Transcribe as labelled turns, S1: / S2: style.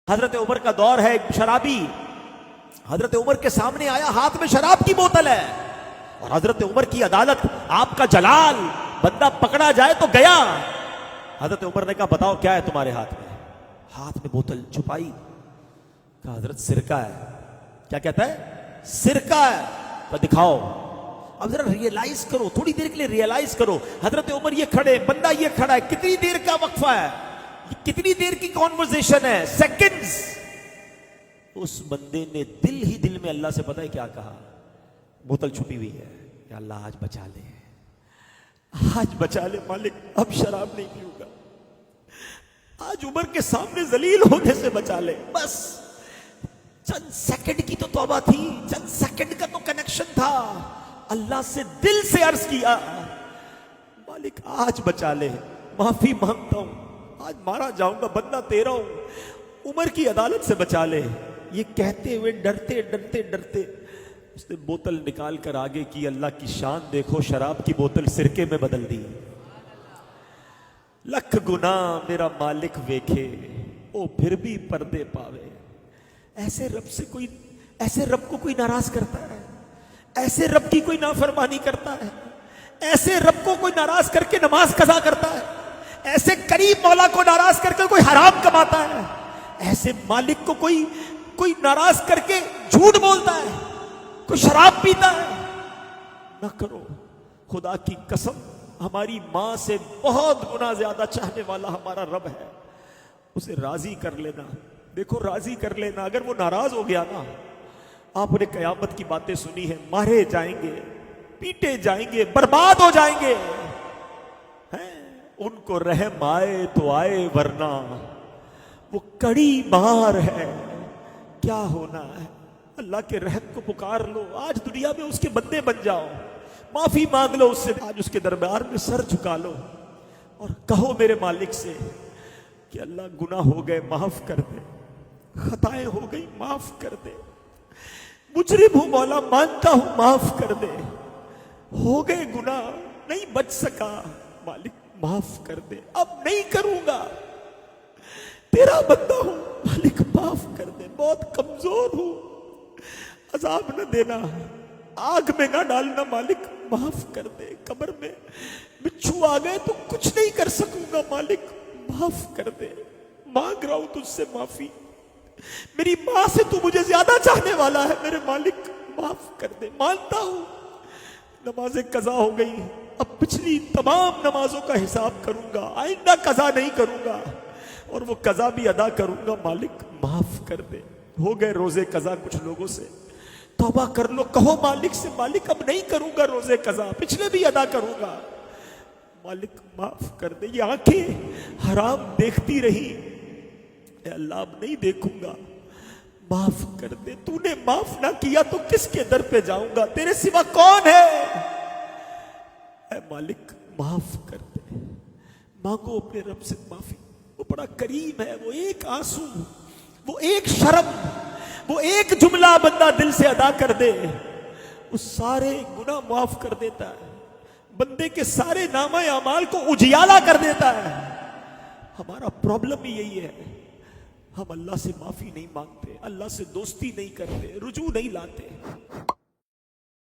S1: حضرت عمر کا دور ہے، ایک شرابی حضرت عمر کے سامنے آیا، ہاتھ میں شراب کی بوتل ہے، اور حضرت عمر کی عدالت، آپ کا جلال، بندہ پکڑا جائے تو گیا۔ حضرت عمر نے کہا بتاؤ کیا ہے تمہارے ہاتھ میں؟ ہاتھ میں بوتل چھپائی، کہا حضرت سرکہ ہے۔ کیا کہتا ہے؟ سرکہ ہے۔ تو دکھاؤ۔ اب ذرا ریئلائز کرو، تھوڑی دیر کے لیے ریئلائز کرو، حضرت عمر یہ کھڑے، بندہ یہ کھڑا ہے، کتنی دیر کا وقفہ ہے، کتنی دیر کی کانورسیشن ہے، سیکنڈز۔ اس بندے نے دل ہی دل میں اللہ سے پتہ ہے کیا کہا؟ بوتل چھپی ہوئی ہے، یا اللہ آج بچا لے، آج بچا لے مالک، اب شراب نہیں پیوں گا، آج عمر کے سامنے ذلیل ہونے سے بچا لے۔ بس چند سیکنڈ کی تو توبہ تھی، چند سیکنڈ کا تو کنیکشن تھا، اللہ سے دل سے عرض کیا مالک آج بچا لے، معافی مانگتا ہوں، آج مارا جاؤں گا، بندہ تیرا ہوں، عمر کی عدالت سے بچا لے۔ یہ کہتے ہوئے ڈرتے ڈرتے ڈرتے اس نے بوتل نکال کر آگے کی، اللہ کی شان دیکھو، شراب کی بوتل سرکے میں بدل دی۔ لکھ گناہ میرا مالک ویکھے، او پھر بھی پردے پاوے۔ ایسے رب کو کوئی ناراض کرتا ہے؟ ایسے رب کی کوئی نافرمانی کرتا ہے؟ ایسے رب کو کوئی ناراض کر کے نماز قضا کرتا ہے؟ ایسے کریم مولا کو ناراض کر کے کوئی حرام کماتا ہے؟ ایسے مالک کو کوئی ناراض کر کے جھوٹ بولتا ہے، کوئی شراب پیتا ہے؟ نہ کرو، خدا کی قسم، ہماری ماں سے بہت گنا زیادہ چاہنے والا ہمارا رب ہے، اسے راضی کر لینا۔ دیکھو راضی کر لینا، اگر وہ ناراض ہو گیا نا، آپ نے قیامت کی باتیں سنی ہیں، مارے جائیں گے، پیٹے جائیں گے، برباد ہو جائیں گے، ان کو رحم آئے تو آئے، ورنہ وہ کڑی مار ہے، کیا ہونا ہے؟ اللہ کے رحم کو پکار لو، آج دنیا میں اس کے بندے بن جاؤ، معافی مانگ لو اس سے، آج اس کے دربار میں سر جھکا لو اور کہو میرے مالک سے کہ اللہ گناہ ہو گئے معاف کر دے، خطائیں ہو گئی معاف کر دے، مجرم ہوں مولا مانتا ہوں معاف کر دے، ہو گئے گناہ نہیں بچ سکا مالک معاف کر دے، اب نہیں کروں گا، تیرا بندہ ہوں مالک معاف کر دے، بہت کمزور ہوں، عذاب نہ دینا، آگ میں نہ ڈالنا مالک معاف کر دے، قبر میں بچھو آ گئے تو کچھ نہیں کر سکوں گا مالک معاف کر دے، مانگ رہا ہوں تجھ سے معافی، میری ماں سے تو مجھے زیادہ چاہنے والا ہے میرے مالک معاف کر دے، مانتا ہوں نمازیں قضا ہو گئی، اب پچھلی تمام نمازوں کا حساب کروں گا، آئندہ قضا نہیں کروں گا، اور وہ قضا بھی ادا کروں گا، مالک معاف کر دے۔ ہو گئے روزے قضا کچھ لوگوں سے، توبہ کر لو، کہو مالک سے مالک اب نہیں کروں گا روزے قضا، پچھلے بھی ادا کروں گا، مالک معاف کر دے۔ یہ آنکھیں حرام دیکھتی رہی، اے اللہ اب نہیں دیکھوں گا، معاف کر دے، تو نے معاف نہ کیا تو کس کے در پہ جاؤں گا، تیرے سوا کون ہے؟ اے مالک معاف کر دے، مانگو اپنے رب سے معافی، وہ بڑا کریم ہے، وہ ایک آنسو، وہ ایک شرم، وہ ایک جملہ بندہ دل سے ادا کر دے، وہ سارے گناہ معاف کر دیتا ہے، بندے کے سارے نامہ اعمال کو اجیالہ کر دیتا ہے۔ ہمارا پرابلم ہی یہی ہے، ہم اللہ سے معافی نہیں مانگتے، اللہ سے دوستی نہیں کرتے، رجوع نہیں لاتے۔